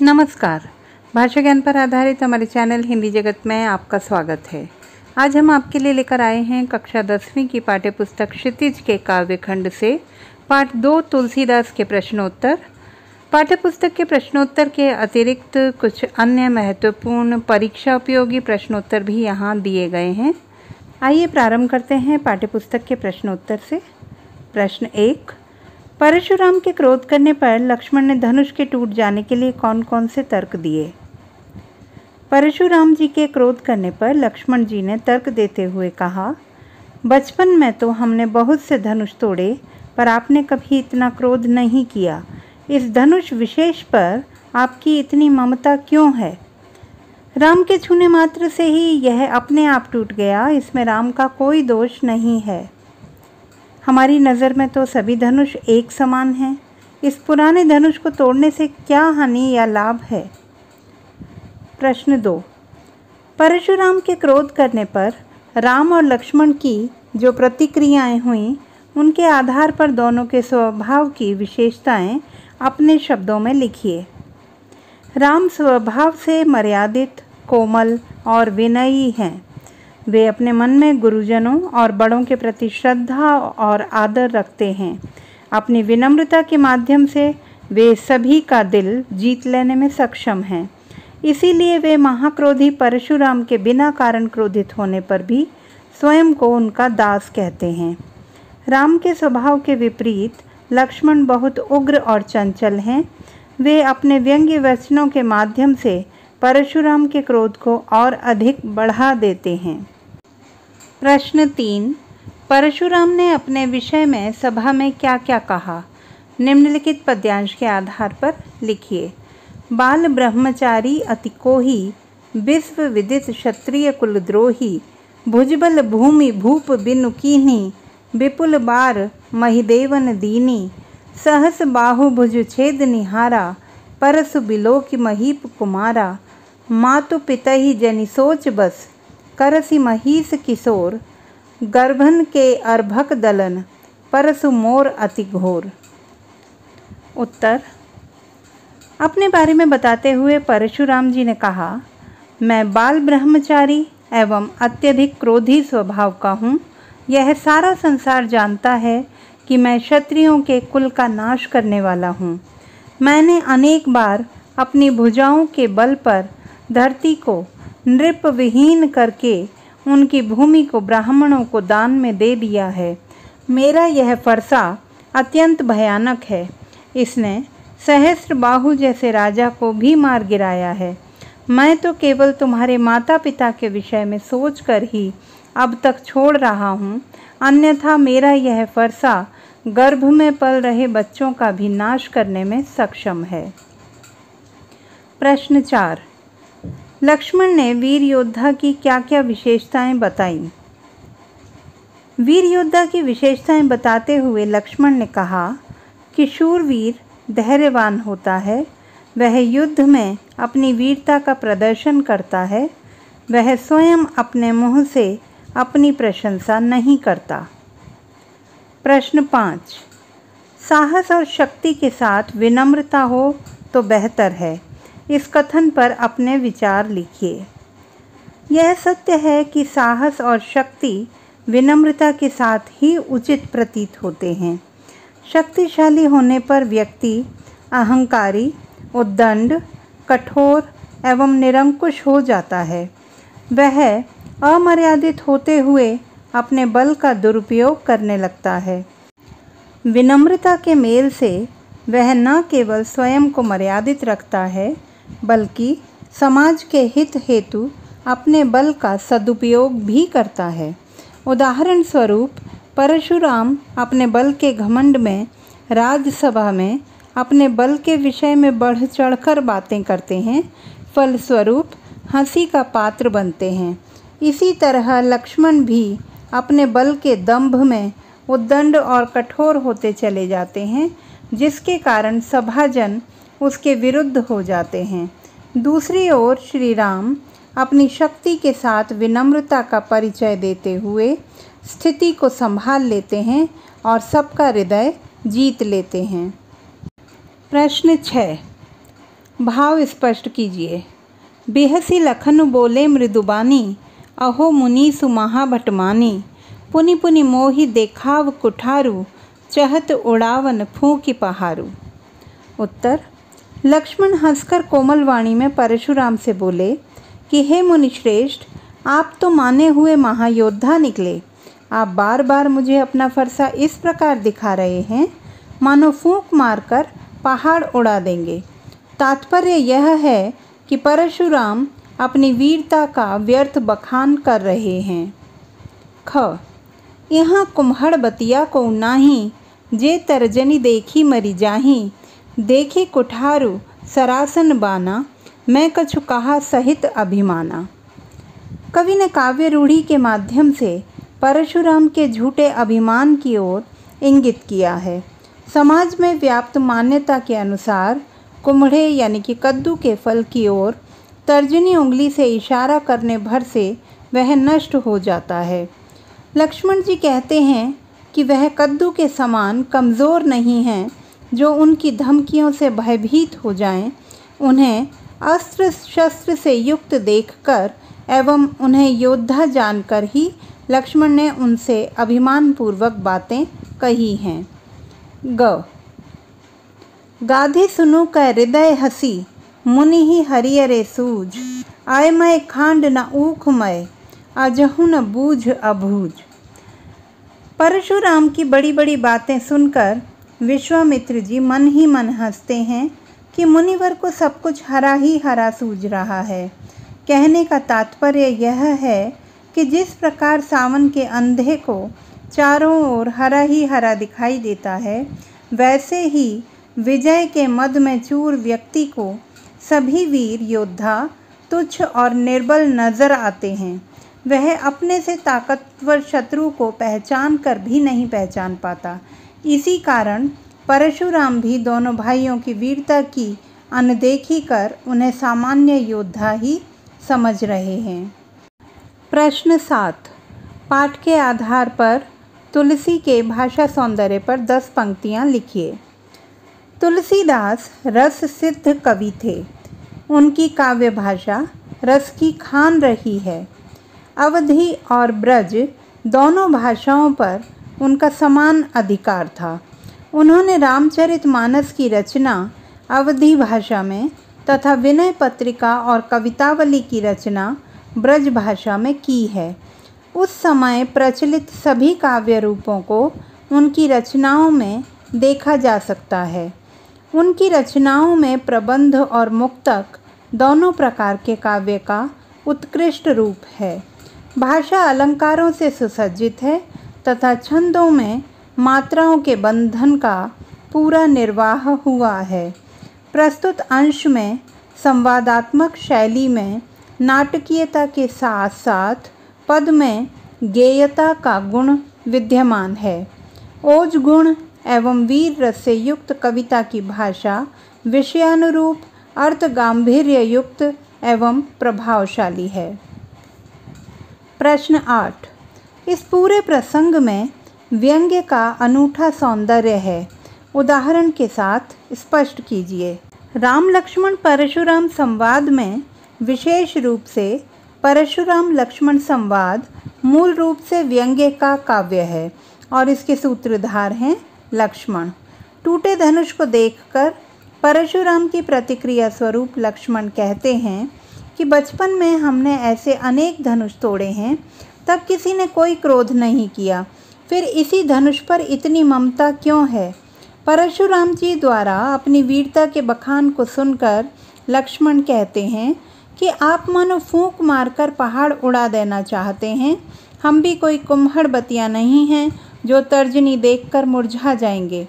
नमस्कार। भाषा ज्ञान पर आधारित हमारे चैनल हिंदी जगत में आपका स्वागत है। आज हम आपके लिए लेकर आए हैं कक्षा 10वीं की पाठ्यपुस्तक क्षितिज के काव्यखंड से पाठ 2 तुलसीदास के प्रश्नोत्तर। पाठ्यपुस्तक के प्रश्नोत्तर के अतिरिक्त कुछ अन्य महत्वपूर्ण परीक्षा उपयोगी प्रश्नोत्तर भी यहाँ दिए गए हैं। आइए प्रारंभ करते हैं पाठ्यपुस्तक के प्रश्नोत्तर से। प्रश्न 1, परशुराम के क्रोध करने पर लक्ष्मण ने धनुष के टूट जाने के लिए कौन कौन से तर्क दिए? परशुराम जी के क्रोध करने पर लक्ष्मण जी ने तर्क देते हुए कहा, बचपन में तो हमने बहुत से धनुष तोड़े, पर आपने कभी इतना क्रोध नहीं किया। इस धनुष विशेष पर आपकी इतनी ममता क्यों है? राम के छूने मात्र से ही यह अपने आप टूट गया, इसमें राम का कोई दोष नहीं है। हमारी नज़र में तो सभी धनुष एक समान हैं। इस पुराने धनुष को तोड़ने से क्या हानि या लाभ है? प्रश्न 2, परशुराम के क्रोध करने पर राम और लक्ष्मण की जो प्रतिक्रियाएं हुईं, उनके आधार पर दोनों के स्वभाव की विशेषताएं अपने शब्दों में लिखिए। राम स्वभाव से मर्यादित, कोमल और विनयी हैं। वे अपने मन में गुरुजनों और बड़ों के प्रति श्रद्धा और आदर रखते हैं। अपनी विनम्रता के माध्यम से वे सभी का दिल जीत लेने में सक्षम हैं। इसीलिए वे महाक्रोधी परशुराम के बिना कारण क्रोधित होने पर भी स्वयं को उनका दास कहते हैं। राम के स्वभाव के विपरीत लक्ष्मण बहुत उग्र और चंचल हैं। वे अपने व्यंग्य वचनों के माध्यम से परशुराम के क्रोध को और अधिक बढ़ा देते हैं। प्रश्न 3, परशुराम ने अपने विषय में सभा में क्या क्या कहा? निम्नलिखित पद्यांश के आधार पर लिखिए। बाल ब्रह्मचारी अति कोही, विश्व विदित क्षत्रिय कुलद्रोही, भुजबल भूमि भूप बिनु कीन्ही, विपुल बार महिदेवन दीनी, सहस बाहु भुज छेद निहारा, परसु बिलोक महीप कुमारा, मातु पितहि जनि सोच बस, करसी महीस किशोर, गर्भन के अर्भक दलन, परसु मोर अति घोर। उत्तर, अपने बारे में बताते हुए परशुराम जी ने कहा, मैं बाल ब्रह्मचारी एवं अत्यधिक क्रोधी स्वभाव का हूँ। यह सारा संसार जानता है कि मैं क्षत्रियों के कुल का नाश करने वाला हूँ। मैंने अनेक बार अपनी भुजाओं के बल पर धरती को नृप विहीन करके उनकी भूमि को ब्राह्मणों को दान में दे दिया है। मेरा यह फरसा अत्यंत भयानक है। इसने सहस्त्र बाहु जैसे राजा को भी मार गिराया है। मैं तो केवल तुम्हारे माता पिता के विषय में सोचकर ही अब तक छोड़ रहा हूँ, अन्यथा मेरा यह फरसा गर्भ में पल रहे बच्चों का भी नाश करने में सक्षम है। प्रश्न 4, लक्ष्मण ने वीर योद्धा की क्या क्या विशेषताएं बताईं? वीर योद्धा की विशेषताएं बताते हुए लक्ष्मण ने कहा कि शूरवीर धैर्यवान होता है, वह युद्ध में अपनी वीरता का प्रदर्शन करता है, वह स्वयं अपने मुंह से अपनी प्रशंसा नहीं करता। प्रश्न 5, साहस और शक्ति के साथ विनम्रता हो तो बेहतर है। इस कथन पर अपने विचार लिखिए। यह सत्य है कि साहस और शक्ति विनम्रता के साथ ही उचित प्रतीत होते हैं। शक्तिशाली होने पर व्यक्ति अहंकारी, उद्दंड, कठोर एवं निरंकुश हो जाता है। वह अमर्यादित होते हुए अपने बल का दुरुपयोग करने लगता है। विनम्रता के मेल से वह न केवल स्वयं को मर्यादित रखता है, बल्कि समाज के हित हेतु अपने बल का सदुपयोग भी करता है। उदाहरण स्वरूप परशुराम अपने बल के घमंड में राजसभा में अपने बल के विषय में बढ़ चढ़कर बातें करते हैं, फलस्वरूप हंसी का पात्र बनते हैं। इसी तरह लक्ष्मण भी अपने बल के दंभ में उद्दंड और कठोर होते चले जाते हैं, जिसके कारण सभाजन उसके विरुद्ध हो जाते हैं। दूसरी ओर श्री राम अपनी शक्ति के साथ विनम्रता का परिचय देते हुए स्थिति को संभाल लेते हैं और सबका हृदय जीत लेते हैं। प्रश्न 6, भाव स्पष्ट कीजिए। बिहसी लखन बोले मृदुबानी, अहो मुनि सुमहाभटमानी, पुनि पुनि मोहि देखाव कुठारु, चहत उड़ावन फूंकी पहारू। उत्तर। लक्ष्मण हंसकर कोमल वाणी में परशुराम से बोले कि हे मुनिश्रेष्ठ, आप तो माने हुए महायोद्धा निकले। आप बार बार मुझे अपना फरसा इस प्रकार दिखा रहे हैं मानो फूंक मारकर पहाड़ उड़ा देंगे। तात्पर्य यह है कि परशुराम अपनी वीरता का व्यर्थ बखान कर रहे हैं। ख। यहाँ कुम्हड़ बतिया को नाही, जे तर्जनी देखी मरी जाही, देखी कुठारु सरासन बाना, मैं कछु कहा सहित अभिमाना। कवि ने काव्य रूढ़ी के माध्यम से परशुराम के झूठे अभिमान की ओर इंगित किया है। समाज में व्याप्त मान्यता के अनुसार कुम्हड़े यानी कि कद्दू के फल की ओर तर्जनी उंगली से इशारा करने भर से वह नष्ट हो जाता है। लक्ष्मण जी कहते हैं कि वह कद्दू के समान कमज़ोर नहीं हैं जो उनकी धमकियों से भयभीत हो जाएं। उन्हें अस्त्र शस्त्र से युक्त देखकर एवं उन्हें योद्धा जानकर ही लक्ष्मण ने उनसे अभिमानपूर्वक बातें कही हैं। ग। गाधे सुनु कै हृदय हसी, मुनि ही हरियरे सूझ, आय मैं खांड न ऊख मय, अजहु न बूझ अबूझ। परशुराम की बड़ी बड़ी बातें सुनकर विश्वामित्र जी मन ही मन हंसते हैं कि मुनिवर को सब कुछ हरा ही हरा सूझ रहा है। कहने का तात्पर्य यह है कि जिस प्रकार सावन के अंधे को चारों ओर हरा ही हरा दिखाई देता है, वैसे ही विजय के मद में चूर व्यक्ति को सभी वीर योद्धा तुच्छ और निर्बल नजर आते हैं। वह अपने से ताकतवर शत्रु को पहचान कर भी नहीं पहचान पाता। इसी कारण परशुराम भी दोनों भाइयों की वीरता की अनदेखी कर उन्हें सामान्य योद्धा ही समझ रहे हैं। प्रश्न 7। पाठ के आधार पर तुलसी के भाषा सौंदर्य पर 10 पंक्तियाँ लिखिए। तुलसीदास रस सिद्ध कवि थे। उनकी काव्य भाषा रस की खान रही है। अवधी और ब्रज दोनों भाषाओं पर उनका समान अधिकार था। उन्होंने रामचरितमानस की रचना अवधी भाषा में तथा विनय पत्रिका और कवितावली की रचना ब्रज भाषा में की है। उस समय प्रचलित सभी काव्य रूपों को उनकी रचनाओं में देखा जा सकता है। उनकी रचनाओं में प्रबंध और मुक्तक दोनों प्रकार के काव्य का उत्कृष्ट रूप है। भाषा अलंकारों से सुसज्जित है तथा छंदों में मात्राओं के बंधन का पूरा निर्वाह हुआ है। प्रस्तुत अंश में संवादात्मक शैली में नाटकीयता के साथ साथ पद में गेयता का गुण विद्यमान है। ओज गुण एवं वीर रस से युक्त कविता की भाषा विषयानुरूप अर्थ गांभीर्य युक्त एवं प्रभावशाली है। प्रश्न 8। इस पूरे प्रसंग में व्यंग्य का अनूठा सौंदर्य है। उदाहरण के साथ स्पष्ट कीजिए। राम लक्ष्मण परशुराम संवाद में विशेष रूप से परशुराम लक्ष्मण संवाद मूल रूप से व्यंग्य का काव्य है और इसके सूत्रधार हैं लक्ष्मण। टूटे धनुष को देखकर परशुराम की प्रतिक्रिया स्वरूप लक्ष्मण कहते हैं कि बचपन में हमने ऐसे अनेक धनुष तोड़े हैं, तब किसी ने कोई क्रोध नहीं किया, फिर इसी धनुष पर इतनी ममता क्यों है। परशुराम जी द्वारा अपनी वीरता के बखान को सुनकर लक्ष्मण कहते हैं कि आप मानो फूंक मारकर पहाड़ उड़ा देना चाहते हैं। हम भी कोई कुम्हड़ बतिया नहीं हैं जो तर्जनी देखकर मुरझा जाएंगे।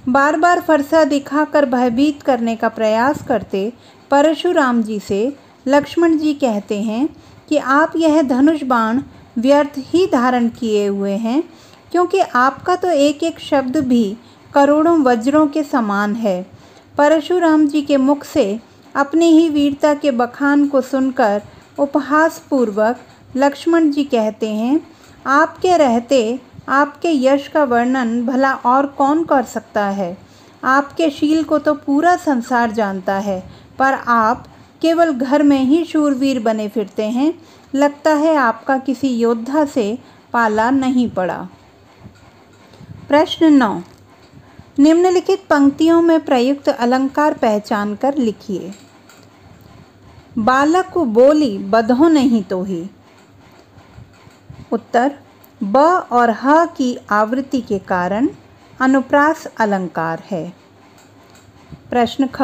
बार बार फरसा दिखाकर भयभीत करने का प्रयास करते परशुराम जी से लक्ष्मण जी कहते हैं कि आप यह धनुष बाण व्यर्थ ही धारण किए हुए हैं, क्योंकि आपका तो एक एक शब्द भी करोड़ों वज्रों के समान है। परशुराम जी के मुख से अपनी ही वीरता के बखान को सुनकर उपहास पूर्वक लक्ष्मण जी कहते हैं, आपके रहते आपके यश का वर्णन भला और कौन कर सकता है। आपके शील को तो पूरा संसार जानता है, पर आप केवल घर में ही शूरवीर बने फिरते हैं। लगता है आपका किसी योद्धा से पाला नहीं पड़ा। प्रश्न 9। निम्नलिखित पंक्तियों में प्रयुक्त अलंकार पहचान कर लिखिए। बालक को बोली बधो नहीं तो ही। उत्तर ब और ह की आवृत्ति के कारण अनुप्रास अलंकार है। प्रश्न ख।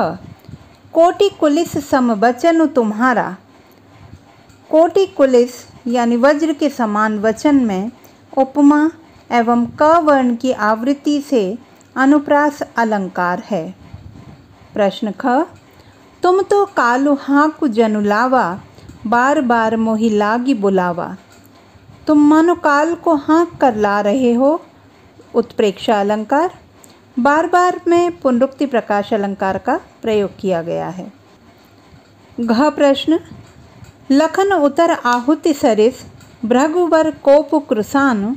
कोटि कुलिस सम वचन तुम्हारा। कोटि कुलिस यानी वज्र के समान वचन में उपमा एवं क वर्ण की आवृत्ति से अनुप्रास अलंकार है। प्रश्न ख। तुम तो कालु हाँकु जनुलावा, बार बार मोहि लागी बुलावा। तुम मानो काल को हाँक कर ला रहे हो। उत्प्रेक्षा अलंकार। बार बार में पुनरुक्ति प्रकाश अलंकार का प्रयोग किया गया है। घ प्रश्न। लखन उतर आहुति सरिस, भृगुवर कोप कृसानु।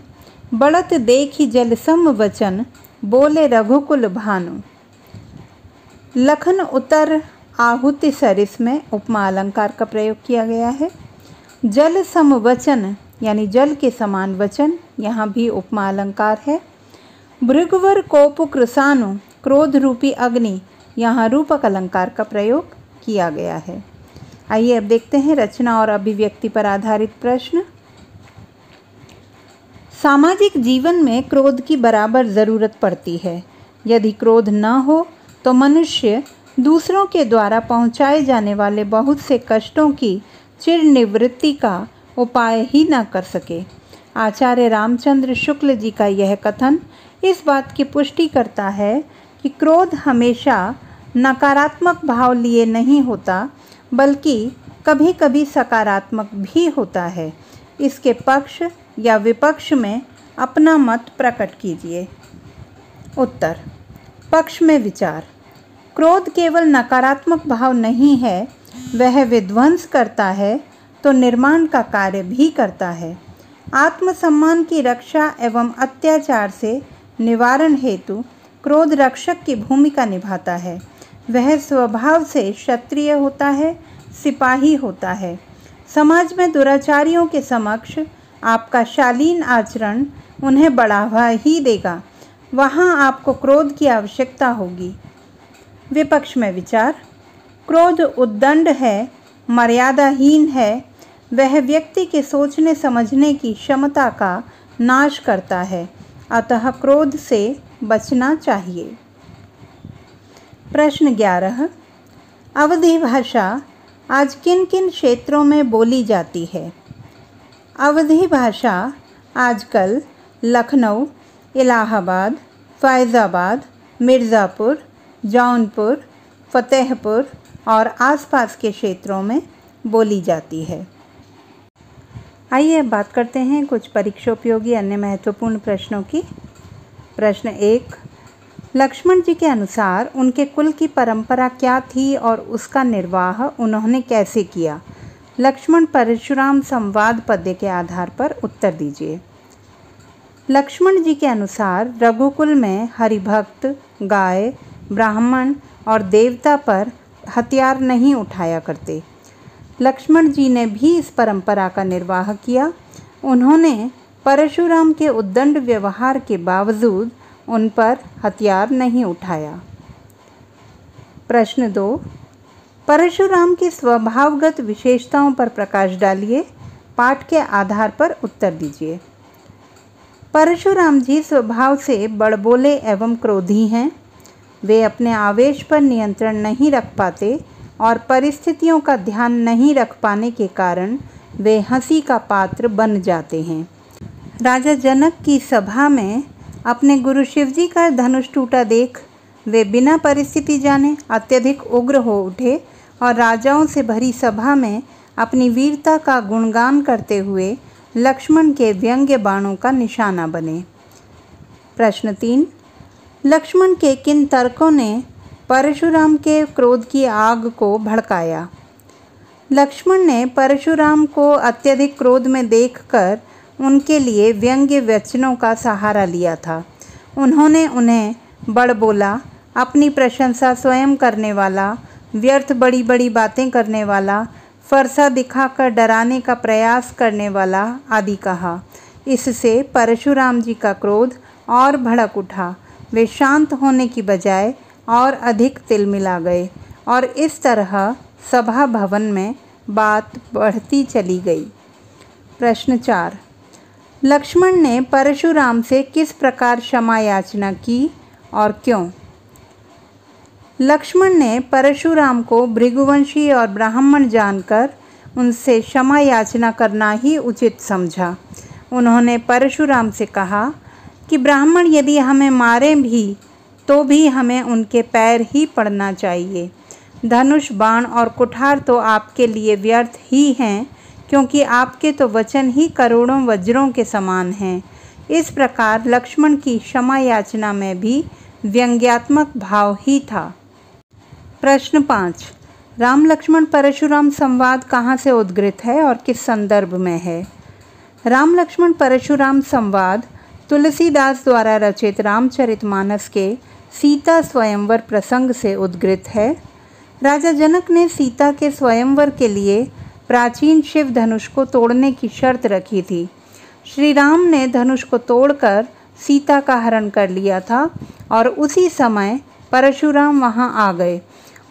बढ़त देखी जल सम वचन, बोले रघुकुल भानु। लखन उतर आहुति सरिस में उपमा अलंकार का प्रयोग किया गया है। जल सम वचन यानी जल के समान वचन, यहाँ भी उपमा अलंकार है। भृगुवर कोप कृसानु, क्रोध रूपी अग्नि, यहाँ रूपक अलंकार का प्रयोग किया गया है। आइए अब देखते हैं रचना और अभिव्यक्ति पर आधारित प्रश्न। सामाजिक जीवन में क्रोध की बराबर ज़रूरत पड़ती है। यदि क्रोध न हो तो मनुष्य दूसरों के द्वारा पहुँचाए जाने वाले बहुत से कष्टों की चिर निवृत्ति का उपाय ही न कर सके। आचार्य रामचंद्र शुक्ल जी का यह कथन इस बात की पुष्टि करता है कि क्रोध हमेशा नकारात्मक भाव लिए नहीं होता, बल्कि कभी कभी सकारात्मक भी होता है। इसके पक्ष या विपक्ष में अपना मत प्रकट कीजिए। उत्तर। पक्ष में विचार। क्रोध केवल नकारात्मक भाव नहीं है, वह विध्वंस करता है तो निर्माण का कार्य भी करता है। आत्मसम्मान की रक्षा एवं अत्याचार से निवारण हेतु क्रोध रक्षक की भूमिका निभाता है। वह स्वभाव से क्षत्रिय होता है, सिपाही होता है। समाज में दुराचारियों के समक्ष आपका शालीन आचरण उन्हें बढ़ावा ही देगा। वहाँ आपको क्रोध की आवश्यकता होगी। विपक्ष में विचार। क्रोध उद्दंड है, मर्यादाहीन है। वह व्यक्ति के सोचने समझने की क्षमता का नाश करता है, अतः क्रोध से बचना चाहिए। प्रश्न 11। अवधी भाषा आज किन किन क्षेत्रों में बोली जाती है? अवधी भाषा आजकल लखनऊ, इलाहाबाद, फैज़ाबाद, मिर्ज़ापुर, जौनपुर, फतेहपुर और आसपास के क्षेत्रों में बोली जाती है। आइए अब बात करते हैं कुछ परीक्षोपयोगी अन्य महत्वपूर्ण प्रश्नों की। प्रश्न 1। लक्ष्मण जी के अनुसार उनके कुल की परंपरा क्या थी और उसका निर्वाह उन्होंने कैसे किया? लक्ष्मण परशुराम संवाद पद्य के आधार पर उत्तर दीजिए। लक्ष्मण जी के अनुसार रघुकुल में हरिभक्त, गाय, ब्राह्मण और देवता पर हथियार नहीं उठाया करते। लक्ष्मण जी ने भी इस परंपरा का निर्वाह किया। उन्होंने परशुराम के उद्दंड व्यवहार के बावजूद उन पर हथियार नहीं उठाया। प्रश्न 2। परशुराम की स्वभावगत विशेषताओं पर प्रकाश डालिए। पाठ के आधार पर उत्तर दीजिए। परशुराम जी स्वभाव से बड़बोले एवं क्रोधी हैं। वे अपने आवेश पर नियंत्रण नहीं रख पाते और परिस्थितियों का ध्यान नहीं रख पाने के कारण वे हंसी का पात्र बन जाते हैं। राजा जनक की सभा में अपने गुरु शिवजी का धनुष टूटा देख वे बिना परिस्थिति जाने अत्यधिक उग्र हो उठे और राजाओं से भरी सभा में अपनी वीरता का गुणगान करते हुए लक्ष्मण के व्यंग्य बाणों का निशाना बने। प्रश्न 3। लक्ष्मण के किन तर्कों ने परशुराम के क्रोध की आग को भड़काया? लक्ष्मण ने परशुराम को अत्यधिक क्रोध में देखकर उनके लिए व्यंग्य वचनों का सहारा लिया था। उन्होंने उन्हें बड़बोला, अपनी प्रशंसा स्वयं करने वाला, व्यर्थ बड़ी बड़ी बातें करने वाला, फरसा दिखाकर डराने का प्रयास करने वाला आदि कहा। इससे परशुराम जी का क्रोध और भड़क उठा। वे शांत होने की बजाय और अधिक तिलमिला गए और इस तरह सभा भवन में बात बढ़ती चली गई। प्रश्न 4। लक्ष्मण ने परशुराम से किस प्रकार क्षमा याचना की और क्यों? लक्ष्मण ने परशुराम को भृगुवंशी और ब्राह्मण जानकर उनसे क्षमा याचना करना ही उचित समझा। उन्होंने परशुराम से कहा कि ब्राह्मण यदि हमें मारें भी तो भी हमें उनके पैर ही पड़ना चाहिए। धनुष, बाण और कुठार तो आपके लिए व्यर्थ ही हैं, क्योंकि आपके तो वचन ही करोड़ों वज्रों के समान हैं। इस प्रकार लक्ष्मण की क्षमा याचना में भी व्यंग्यात्मक भाव ही था। प्रश्न 5। राम लक्ष्मण परशुराम संवाद कहाँ से उद्गृत है और किस संदर्भ में है? राम लक्ष्मण परशुराम संवाद तुलसीदास द्वारा रचित रामचरितमानस के सीता स्वयंवर प्रसंग से उद्गृत है। राजा जनक ने सीता के स्वयंवर के लिए प्राचीन शिव धनुष को तोड़ने की शर्त रखी थी। श्री राम ने धनुष को तोड़कर सीता का हरण कर लिया था और उसी समय परशुराम वहां आ गए।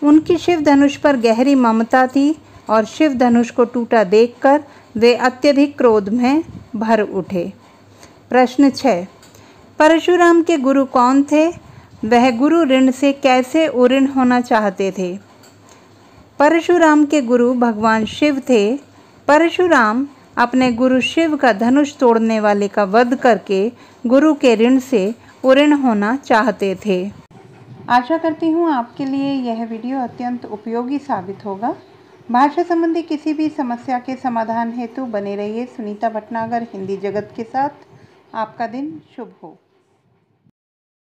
उनकी शिव धनुष पर गहरी ममता थी और शिव धनुष को टूटा देखकर वे अत्यधिक क्रोध में भर उठे। प्रश्न 6। परशुराम के गुरु कौन थे? वह गुरु ऋण से कैसे उऋण होना चाहते थे? परशुराम के गुरु भगवान शिव थे। परशुराम अपने गुरु शिव का धनुष तोड़ने वाले का वध करके गुरु के ऋण से उऋण होना चाहते थे। आशा करती हूँ आपके लिए यह वीडियो अत्यंत उपयोगी साबित होगा। भाषा संबंधी किसी भी समस्या के समाधान हेतु बने रहिए सुनीता भटनागर हिंदी जगत के साथ। आपका दिन शुभ हो।